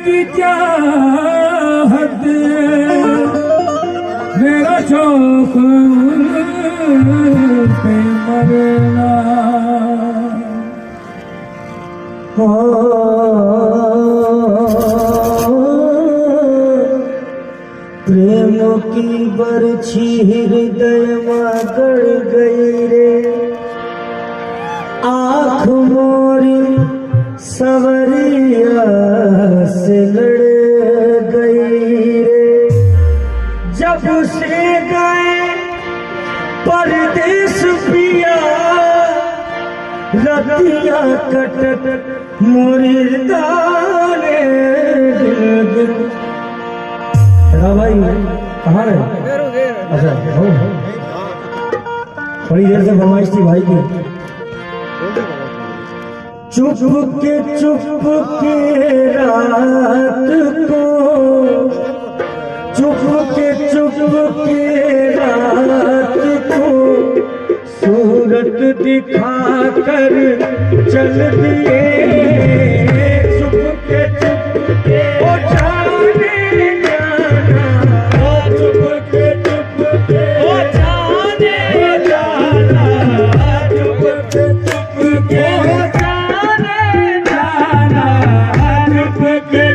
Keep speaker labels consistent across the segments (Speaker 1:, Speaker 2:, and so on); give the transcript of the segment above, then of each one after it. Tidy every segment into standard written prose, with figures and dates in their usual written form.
Speaker 1: की चाहत मेरा शौक पे मरना हो। प्रेम की बरछी हृदय में गड़ गई रे, आँख मोरी सवरिया से लड़ गई रे। जब से गए परदेश पिया रतिया कटक मोरी दाने दिल। भाई कहाँ है? अच्छा बड़ी देर से फरमाइश थी भाई की। चुप के रात को, चुप के रात को सूरत दिखा कर चल दिए। चुप के ओ जाने जाना, चुप के ओ जाने जाना, चुप के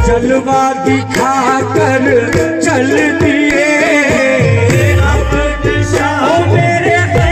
Speaker 1: जलवा दिखा कर चल दिए अब मेरे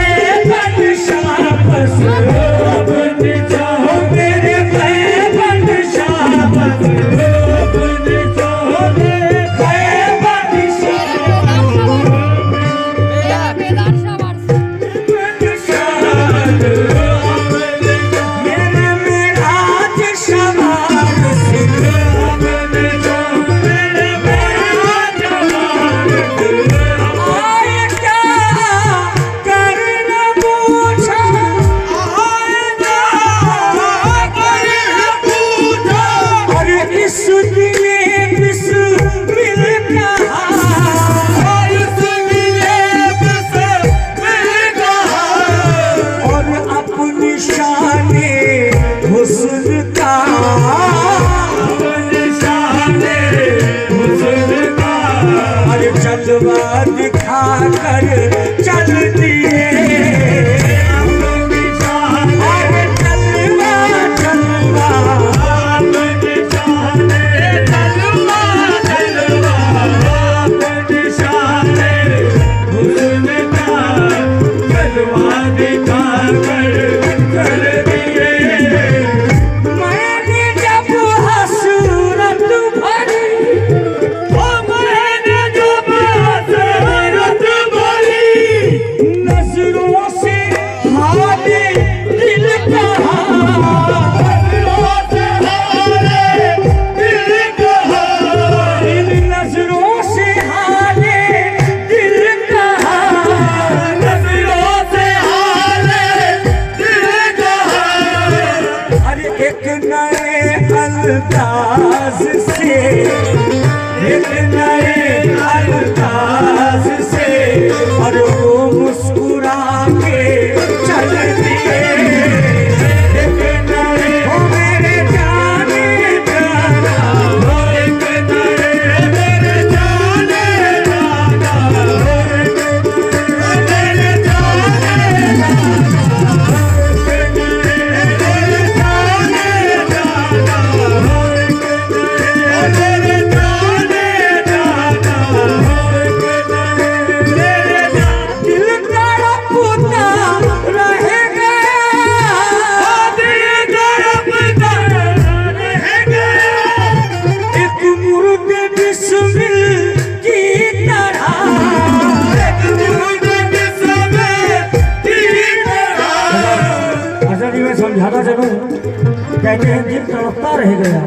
Speaker 1: तड़पता रह गया।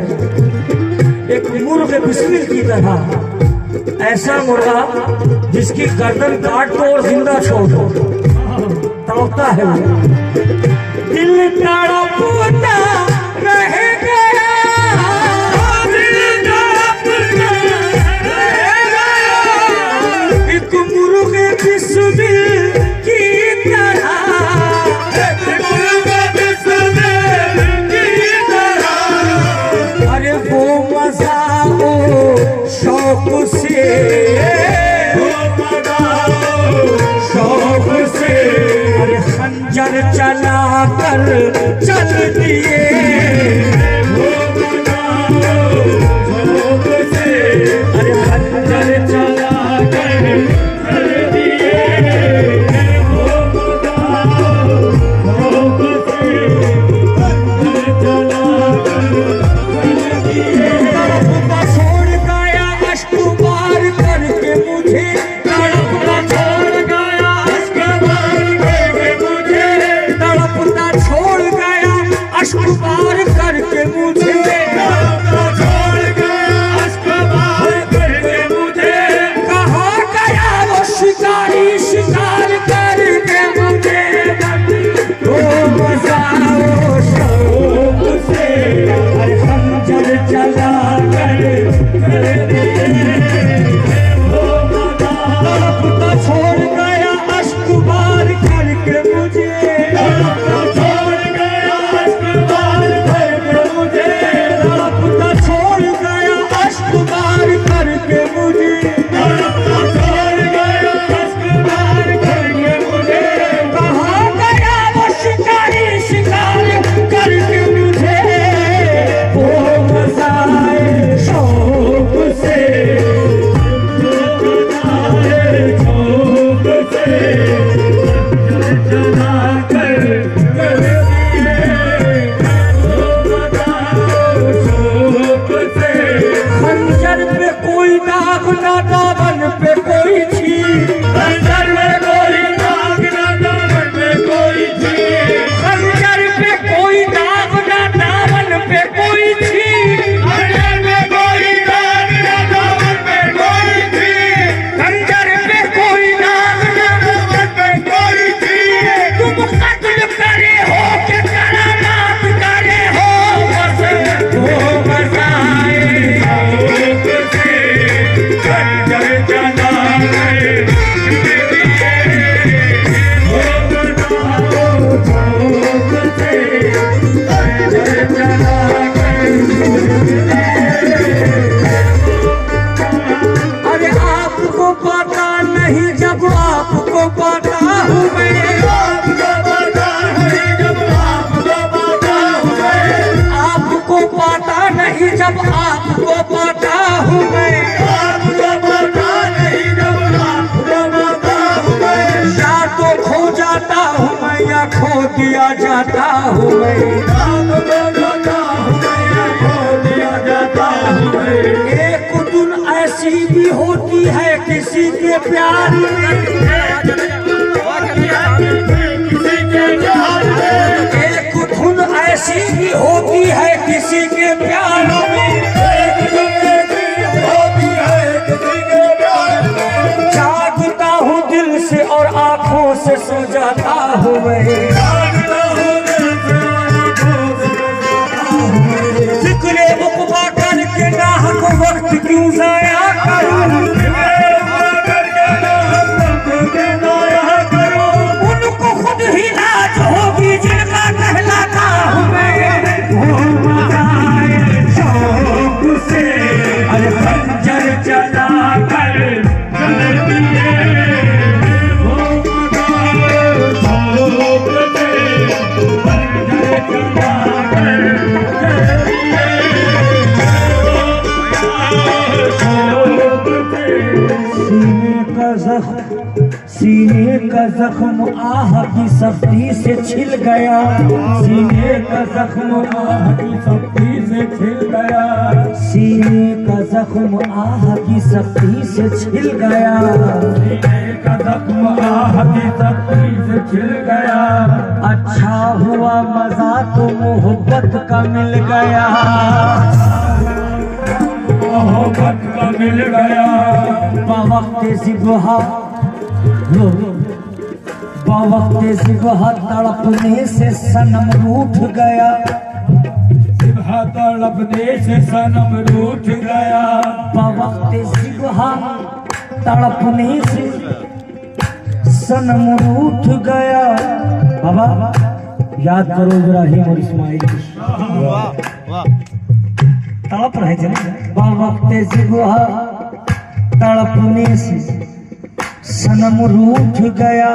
Speaker 1: एक मुर्ग बिस्मिल की तरह, ऐसा मुर्गा जिसकी गर्दन काट दो और जिंदा छोड़ दो, तड़पता है वो। दिल तड़पता रह गया, दिल तड़पता रह गया, एक मुर्ग बिस्मिल की तरह, एक मुर्ग बिस्मिल की तरह। अरे वो मजा शौक से, शौक से, अरे खंजर चला कर चल दिए, शौक से, अरे खंजर चला कर चल दिए, शौक से, खंजर चला कर चल दिए। पार करके मुझे छोड़ गया, अश्क पार करके मुझे, कहाँ गया वो शिकारी शिकार करके मुझे, वो मजा वो शौक से, अरे खंजर चला कर वो मजा तड़पता छोड़ गया, अश्क पार करके मुझे, जब आपको पाता हूँ मैं, आपको पाता नहीं जब आपको पाता हूँ मैं, या तो खो जाता हूँ मैं या खो दिया जाता हूँ मैं, आपको जाता हूँ मैं या खो दिया जाता हूँ मैं। एक धुन ऐसी भी होती है किसी के प्यार में, एक धुन ऐसी भी होती है किसी के प्यार में, जागता हूँ दिल से और आँखों से सो जाता हूँ मैं, जिक्र उक़बा करके नाहक वक्त क्यों ज़ाया करूं, उनको खुद ही लाज होगी जिनका कहलाता हूँ मैं, वो मज़ाए शौक से, अरे खंजर चला कर चल दिए, वो मज़ाए शौक से, खंजर चला कर चल दिए, सीने का जख्म आह की सख्ती से छिल गया, सीने का जख्म आह की सख्ती से छिल गया, सीने का जख्म आह की सख्ती से छिल गया, सीने का जख्म आह की सख्ती से छिल गया। अच्छा हुआ मजा तो मोहब्बत का मिल गया, मोहब्बत का मिल गया। बावक्त ज़िबहा तड़पने से सनम रूठ गया, तड़पने से सनम रूठ गया। बावक्त ज़िबहा तड़पने से सनम रूठ गया। बाबा याद करो इब्राहिम और इस्माइल, तड़प रहे थे ना। बावक्त ज़िबहा तड़पने से सनम रूठ गया,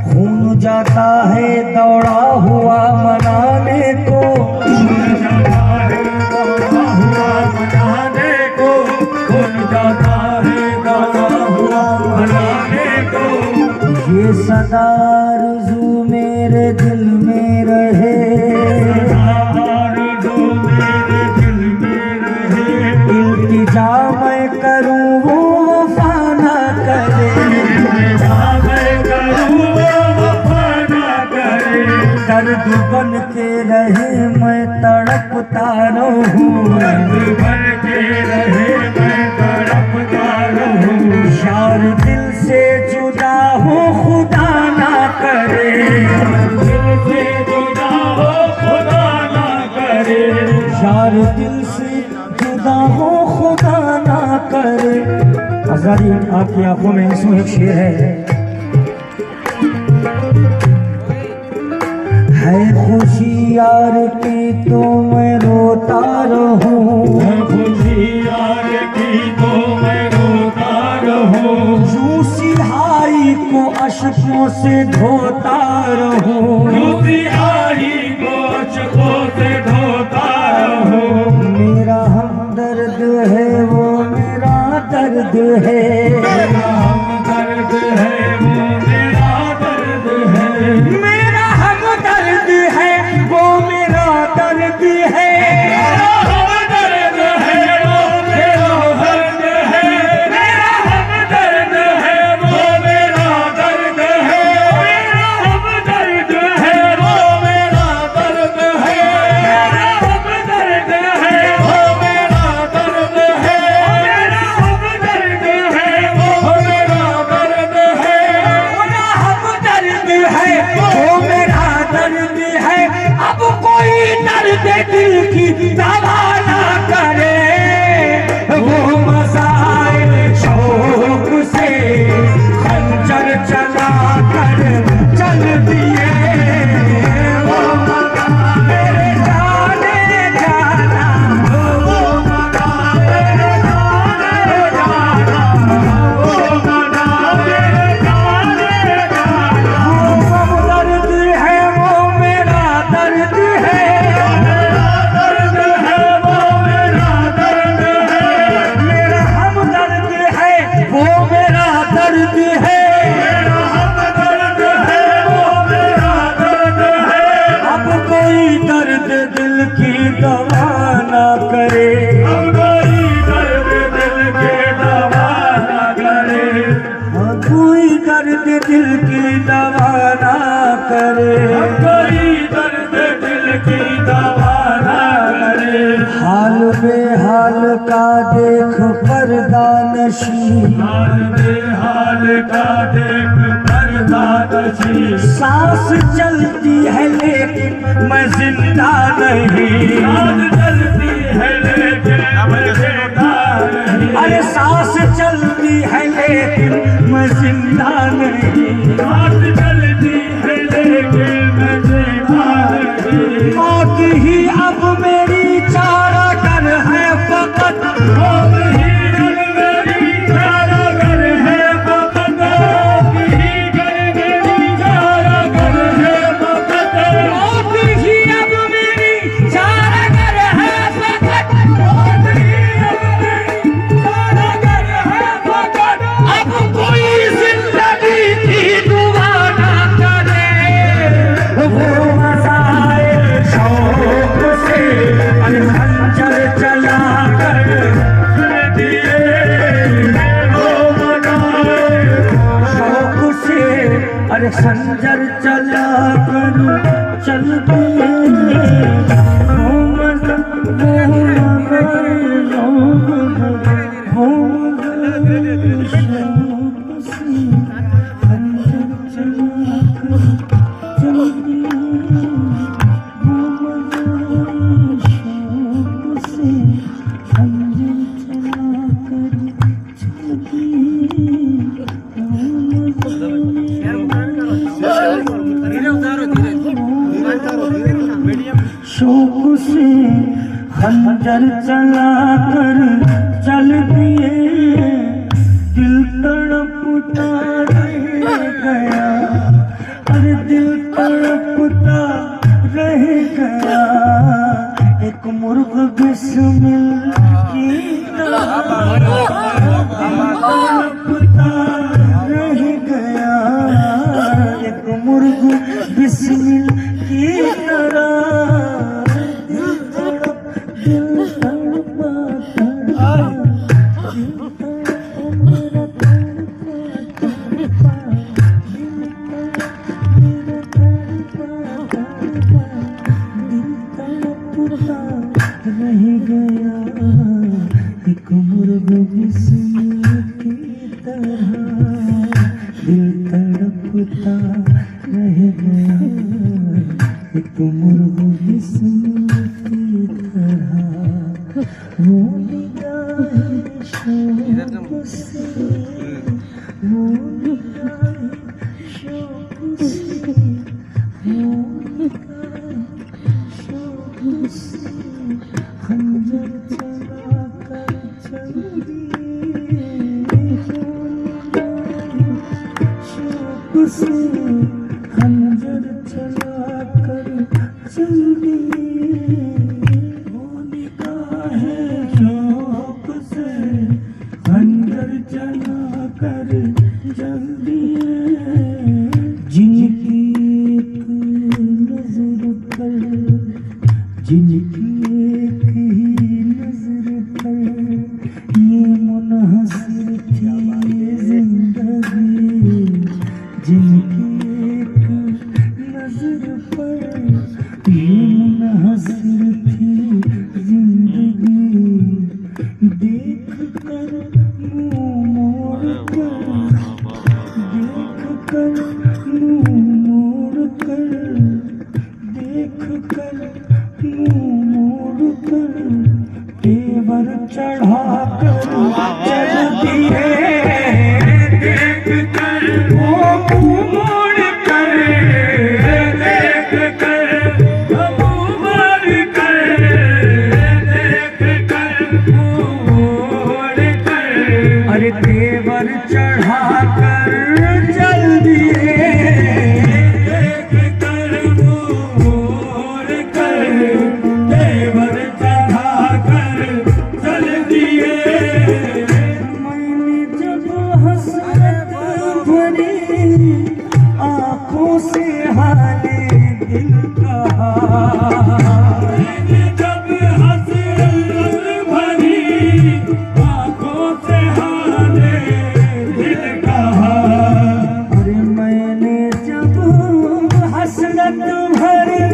Speaker 1: खून जाता है दौड़ा हुआ मनाने को, खून जाता है दौड़ा हुआ मनाने को, खून जाता है दौड़ा हुआ मनाने को। ये सदा आरज़ू मेरे दिल में रहे, आरज़ू मेरे दिल में रहे। इल्तिजा मैं करूँ वो वफ़ा न करे, इल्तिजा मैं करूँ वो वफ़ा न करे। दर्द बन के रहे मैं तड़पता रहूँ, दर्द बन के रहे मैं तड़पता रहूँ। यार दिल से जुदा हो खुदा ना करे, दिल से जुदा हो खुदा ना करे। यार दिल से जुदा हो खुदा ना करे। हज़ारी आपकी आंखों में आंसू एक शेर है खुशी यार की तो मैं रोता रहूं, है खुशी यार की तो मैं रोता रहूं। यूं सिहाई को अश्कों से धोता रहूं, यूं सिहाई को अश्कों से धोता रहूं। मेरा हमदर्द है वो मेरा दर्द है, मेरा हमदर्द है वो मेरा दर्द है। मेरा हमदर्द है वो मेरा दर्द है, मेरा हमदर्द है वो मेरा दर्द है। मेरा हमदर्द है वो मेरा दर्द है, मेरा हमदर्द है वो मेरा दर्द है। मेरा हमदर्द है वो मेरा दर्द है, मेरा हमदर्द है वो मेरा दर्द है। मेरा हमदर्द है वो मेरा दर्द है। अब कोई दर्द दिल की दवा ना करे, वो मसाइल शौक से खंजर चला कर चल दिए। वो मगा मेरे जाने जाना, वो मगा मेरे जाने जाना, वो मगा मेरे जाने जाना। वो दर्द है वो मेरा दर्द है, मेरा दर्द है वो मेरा दर्द है। मेरा हमदर्द है वो मेरा दर्द है, मेरा हमदर्द है वो मेरा दर्द है। अब कोई दर्द दिल की दवा ना करे, अब कोई दर्द दिल की दवा ना करे। कोई दर्द दिल की दवा ना करे, कोई दर्द दिल की दवा ना करे। हाल बेहाल का देख पर्दा नशी, हाल बेहाल का देख पर्दा नशी। सांस चलती है लेकिन मैं जिंदा नहीं, सांस चलती है लेकिन मैं जिंदा नहीं। अरे सांस चलती है लेकिन मैं जिंदा नहीं, सांस चलती है लेकिन मैं जिंदा नहीं। मौत ही अब मेरी चारा कर है फकत, मौत ही अब मेरी चारा कर है फकत, मौत ही मेरी चारा कर है फकत, मौत ही अब मेरी चारा कर है फकत, मौत ही अब मेरी चारा कर है फकत। अब कोई जिंदगी की दुआ न अरे खंजर चला कर चल दिए शौक से खंजर चला कर चल दिए दिल तड़पता रह गया अरे दिल तड़पता रह गया एक मुर्ग बिस्मिल की तड़पता रह गया एक मुर्ग बिस्मिल की तरह रह गया एक मुर्ग बिस्मिल की तरह दिल तड़पता रह गया एक मुर्ग बिस्मिल की तरह वो निगाहें शौक से वो निगाहें शौक से वो निगाहें शौक से खंजर चला कर चल दिए शौक से खंजर चला कर चल दिए वो निगाहें शौक से खंजर चला कर चल दिए जिनकी एक नजर पर जिनकी एक ही नजर पर ये मुनहसर थी जिंदगी जिनकी एक नजर पर ये मुनहसर थी जिंदगी देख कर मुँह मोड़ कर देख कर मुँह मोड़ कर देख कर मोड़ कर तेवर चढ़ा कर चल दिए देख कर वो मुँह मोड़ कर देख कर मुँह मोड़ कर देख कर मुँह मोड़ कर अरे तेवर चढ़ा कर चल दिए आँखों से हाले दिल कहा जब हसरत भरी आँखों से हाले दिल कहा अरे मैंने जब हसरत भरी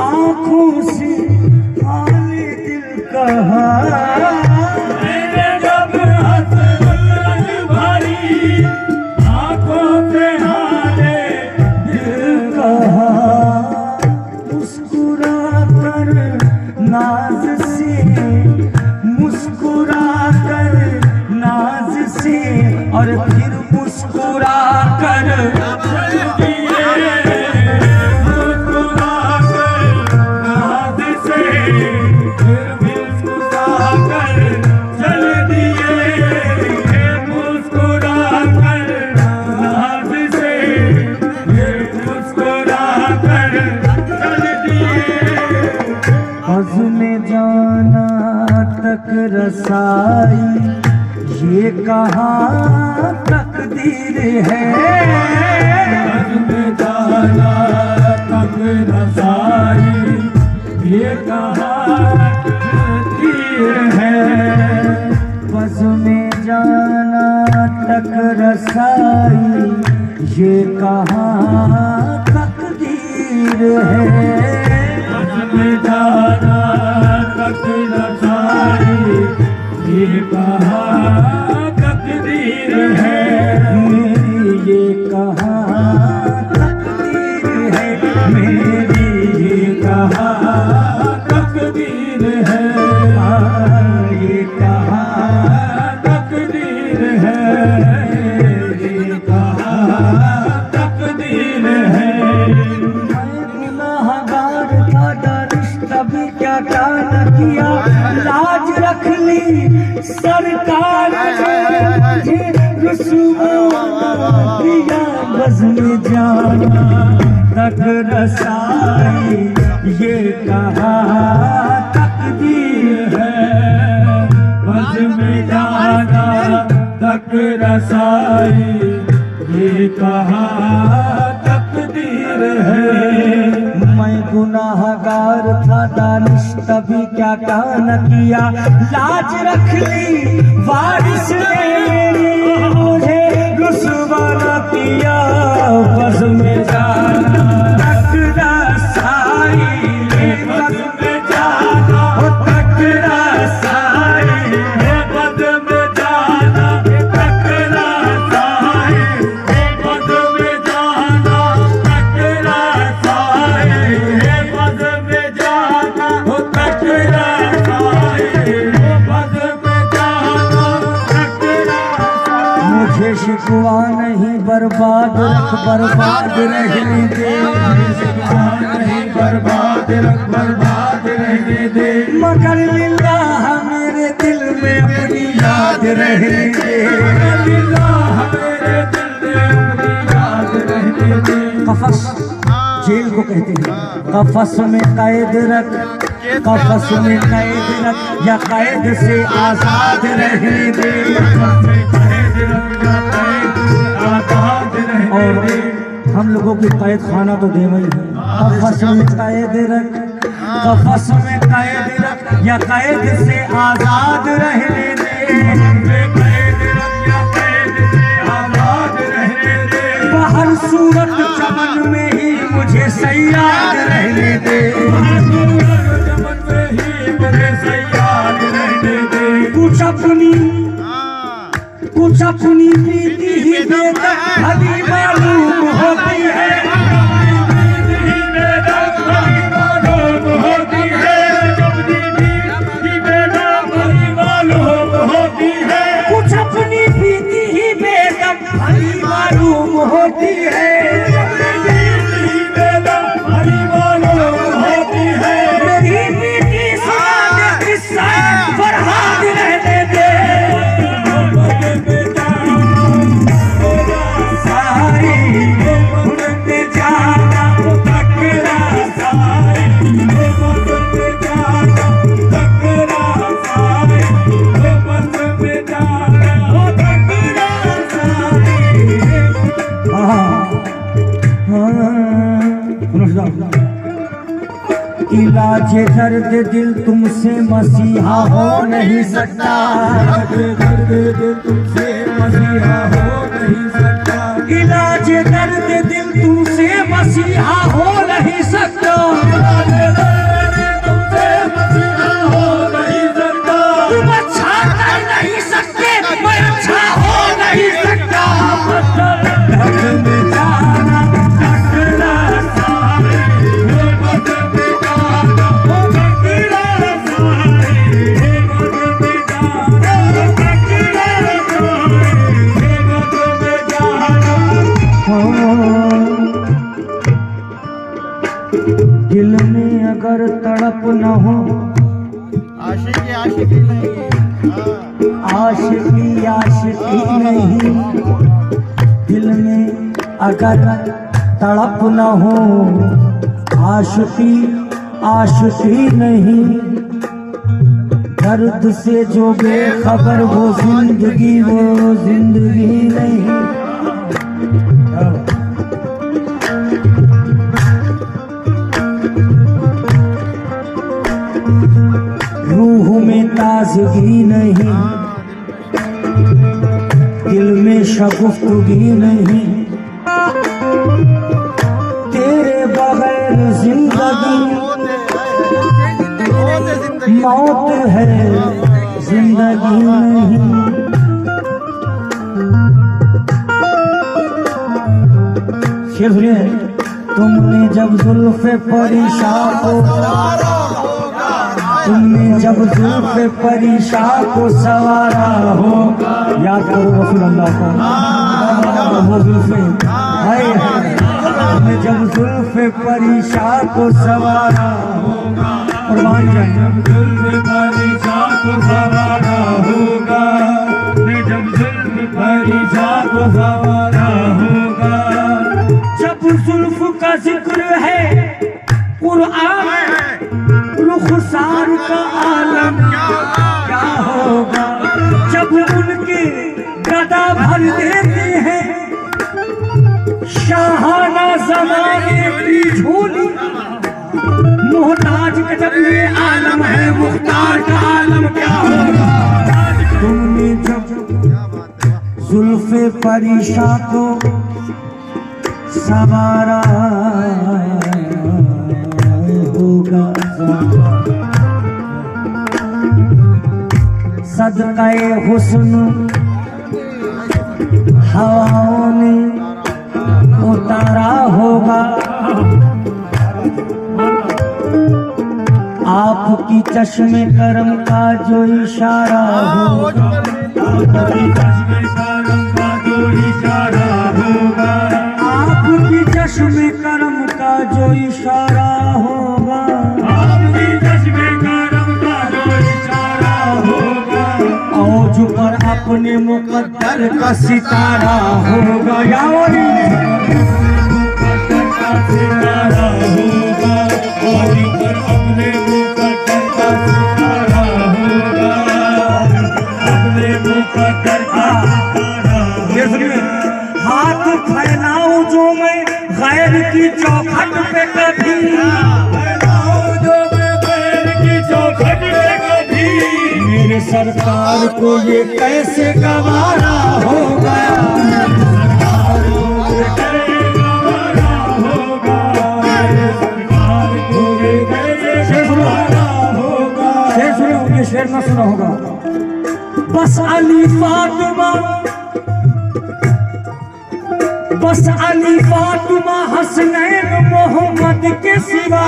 Speaker 1: आँखों से हाले दिल कहा नाज से मुस्कुरा कर नाज से और फिर मुस्कुरा कर चल दिए मुस्कुरा कर नाज से फिर मुस्कुरा कर चल दिए मुस्कुरा कर नाज से फिर मुस्कुरा कर चल दिए में जाना तक रसाई ये कहाँ तकदीर है में जाना तक रसाई ये कहाँ तकदीर है बस में जाना तक रसाई ये कहाँ कहाँ तकदीर है,
Speaker 2: बस में जाना तक न सारी, ये कहाँ तकदीर है,
Speaker 1: मेरी ये कहाँ तकदीर है, मेरी ये कहाँ
Speaker 2: तकदीर है,
Speaker 1: ये कहाँ
Speaker 2: तकदीर है, ये कहाँ तकदीर है।
Speaker 1: मैं गुनाहगार था, दानिश तभी क्या न किया, लाज रख ली सरकार ने, मुझे रुसवा दिया बज़्म जाना तक रसाई, ये कहाँ तकदीर है,
Speaker 2: बस में जाना तक रसाई, ये कहाँ तकदीर है।
Speaker 1: मैं गुनाहगार था, दानिश तभी क्या न किया, लाज रख ली वारिस ने, मुझे रुसवा न किया बज़्म में जाना तक रसाई,
Speaker 2: बस में जाना
Speaker 1: तक रसाई,
Speaker 2: बस में जाना तक रसाई, बस में जाना तक रसाई, बस में जाना तक रसाई, बस में जाना तक रसाई।
Speaker 1: मुझे शिकवा नहीं, बर्बाद रख बर्बाद रहने दे,
Speaker 2: नहीं बर्बाद रख बर्बाद रहने दे,
Speaker 1: मगर लिल्लाह मेरे दिल में अपनी याद रहने दे,
Speaker 2: अल्लाह मेरे दिल में अपनी याद रहने दे।
Speaker 1: कफस जेल को कहते हैं, कफस में कैद रख, कफस में कैद रख या कैद से आजाद रहने दे, और हम लोगों की कैद खाना तो देवा ही है, कफस में कैद रख, कफस में कैद रख या कैद से आजाद रहने दे, बाहर सूरत चमन में ही मुझे सयाद रहने दे, कुछ अपनी प्रीति ही बेदम भली मालूम होती है, कुछ अपनी प्रीति ही बेदम भली मालूम होती है, मेरी प्रीति सुना दे किस्सा फरहाद रहने दे, इलाज दर्द दिल तुमसे मसीहा हो नहीं सकता,
Speaker 2: दर्द दिल तुमसे मसीहा हो नहीं सकता,
Speaker 1: इलाज दर्द दिल तुमसे मसीहा हो नहीं सकता,
Speaker 2: तुमसे मसीहा हो नहीं सकता,
Speaker 1: तुम अच्छा कर नहीं सकते, मैं अच्छा हो नहीं सकता, दर्द में जाना टकरा सारे, दिल में अगर तड़प न हो,
Speaker 3: आशिकी नहीं,
Speaker 1: आशिकी आशिकी नहीं, दिल में अगर तड़प न हो, आशिकी आशिकी नहीं, दर्द से जो बेखबर वो जिंदगी नहीं। रूह में ताजगी नहीं, दिल में शगुफ्तगी नहीं, मौत है जिंदगी नहीं। शेर सुनिए। तुमने जब जुल्फ़े परीशान को सवारा हो, याद करो रसूल अल्लाह को, वो जुल्फ़े हाय हाय। तुमने जब जुल्फ़े परीशान को सवारा होगा, कुर्बान जाए,
Speaker 2: जब जुल्फ़े परीशान को सवारा होगा, जब जुल्फ़े परीशान को सवारा होगा।
Speaker 1: जब जुल्फ़ का जिक्र है कुरान में, रुखसार का आलम क्या होगा। जब उनके गदा भर देते हैं शाहाना ज़माने की झोली, मोहताज का जब ये आलम है, मुख्तार का आलम क्या होगा। तुमने जब जुल्फ़े परीशा को सवारा होगा, सदक़े हुस्न हवाओं ने उतारा होगा। आपकी चश्मे करम का जो इशारा होगा,
Speaker 2: आपकी चश्मे करम का जो इशारा होगा,
Speaker 1: आपकी चश्मे करम का जो इशारा होगा,
Speaker 2: आपकी चश्मे करम का जो इशारा होगा।
Speaker 1: औज पर अपने मुक़द्दर का सितारा होगा, या वली
Speaker 2: मुक़द्दर का सितारा होगा, औज पर अपने मुक़द्दर का सितारा होगा, अपने मुक़द्दर का सितारा होगा।
Speaker 1: हाथ फैलाऊं जो मैं गैर की चौखट पे कभी, मेरे सरकार को ये कैसे गवारा होगा। ये शेर न सुना होगा। बस अली फातिमा, बस अली फातिमा हसनैन मोहम्मद के सिवा,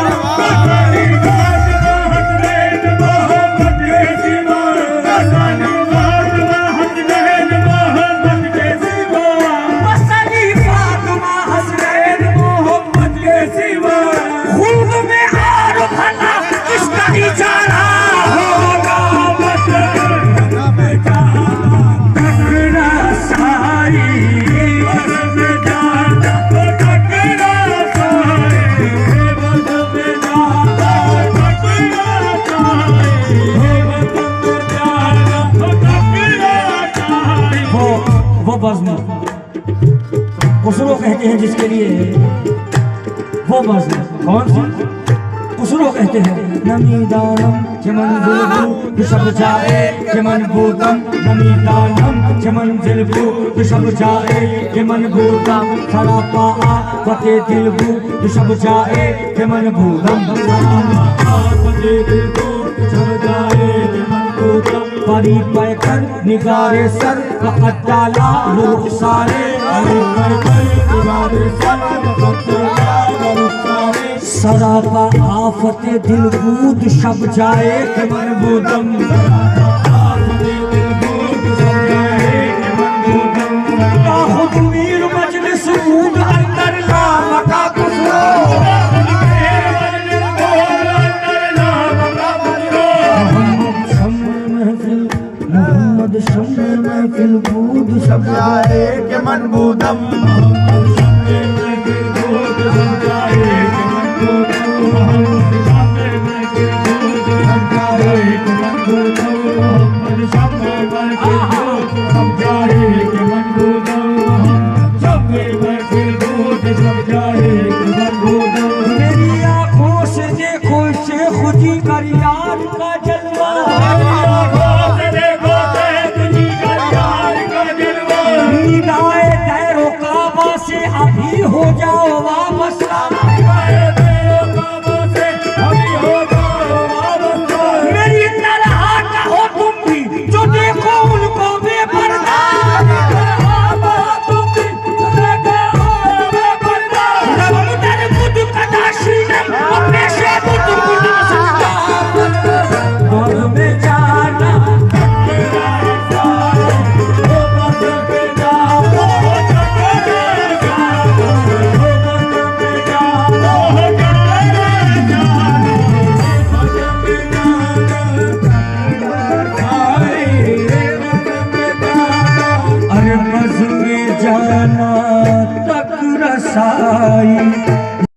Speaker 1: खुसरो कहते हैं जिसके लिए, वो बज़्म कौन सी खुसरो कहते हैं। नमी दानम चमन जुल्फू दुशब जाए चमन भूतम, नमी दानम चमन जुल्फू दुशब जाए चमन भूतम, सरापा फते दिलबू दुशब जाए चमन भूतम, फते दिलबू दुशब जाए चमन भूतम। परी पैकर निगारे सर वक़्त डाला रुख सारे, सरापा आफत दिलबूद शब जाए के मनबूदम, खुद मीर मजलिस ऊद अंदर ला मका खुसरो, मोहम्मद शम्मे महफिल बूद शब जाए के मनबूदम, मेरी आँखों से देखो शेख जी कर यार का जलवा, निगाहे दैरो काबा से अभी हो जाओ वापस।